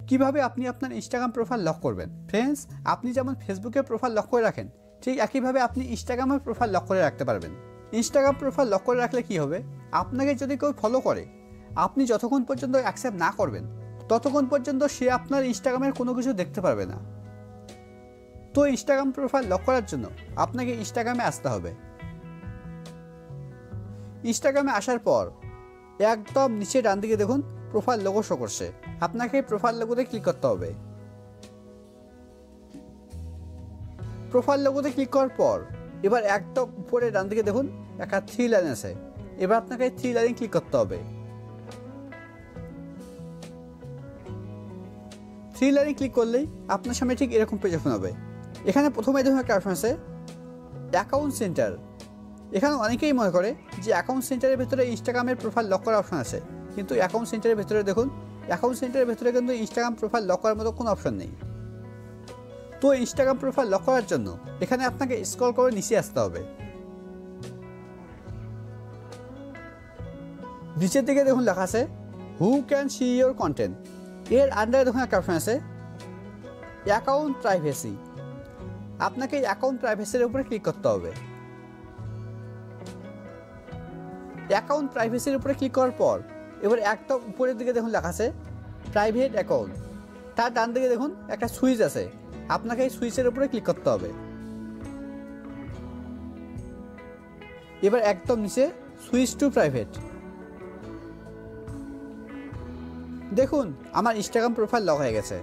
কিভাবে আপনি আপনার ইনস্টাগ্রাম প্রোফাইল লক করবেন? ফ্রেন্ডস, আপনি যেমন ফেসবুকের প্রোফাইল লক করে রাখেন, ঠিক একইভাবে আপনি ইনস্টাগ্রামের প্রোফাইল লক করে রাখতে পারবেন। ইনস্টাগ্রাম প্রোফাইল লক করে রাখলে কি হবে? আপনাকে যদি কেউ ফলো করে, আপনি যতক্ষণ পর্যন্ত অ্যাকসেপ্ট না করবেন ততক্ষণ পর্যন্ত সে আপনার ইনস্টাগ্রামের কোনো কিছু দেখতে পারবে না। তো ইনস্টাগ্রাম প্রোফাইল লক করার জন্য আপনাকে ইনস্টাগ্রামে আসতে হবে। ইনস্টাগ্রামে আসার পর একদম নিচে ডান দিকে দেখুন প্রোফাইল লোগো শো করছে, আপনাকে প্রোফাইল লোগোতে ক্লিক করতে হবে। প্রোফাইল লোগোতে ক্লিক করার পর এবার একদম উপরে ডান দিকে দেখুন একটা 3 লাইন আছে, এবার আপনাকে 3 লাইনে ক্লিক করতে হবে। 3 লাইনে ক্লিক করলেই আপনার সামনে ঠিক এরকম পেজ ওপেন হবে। এখানে প্রথমে দেখুন একটা অপশন আছে অ্যাকাউন্ট সেন্টার। এখানে অনেকেই মনে করে যে অ্যাকাউন্ট সেন্টারের ভেতরে ইনস্টাগ্রামের প্রোফাইল লক করার অপশন আছে, কিন্তু অ্যাকাউন্ট সেন্টারের ভেতরে দেখুন, অ্যাকাউন্ট সেন্টারের ভেতরে কিন্তু ইনস্টাগ্রাম প্রোফাইল লক করার মতো কোনো অপশন নেই। তো ইনস্টাগ্রাম প্রোফাইল লক করার জন্য এখানে আপনাকে স্ক্রল করে নিচে আসতে হবে। নিচের দিকে দেখুন লেখা আছে who can see your content. এর আন্ডারে দেখুন একটা অপশন আছে অ্যাকাউন্ট প্রাইভেসি। আপনাকে অ্যাকাউন্ট প্রাইভেসির উপরে ক্লিক করতে হবে। অ্যাকাউন্ট প্রাইভেসির উপরে ক্লিক করার পর এবার একদম উপরের দিকে দেখুন লেখা আছে প্রাইভেট অ্যাকাউন্ট। তার ডান দিকে দেখুন একটা সুইচ আছে, আপনাকে এই সুইচের উপরে ক্লিক করতে হবে। এবার একদম নিচে সুইচ টু প্রাইভেট। দেখুন আমার ইনস্টাগ্রাম প্রোফাইল লক হয়ে গেছে।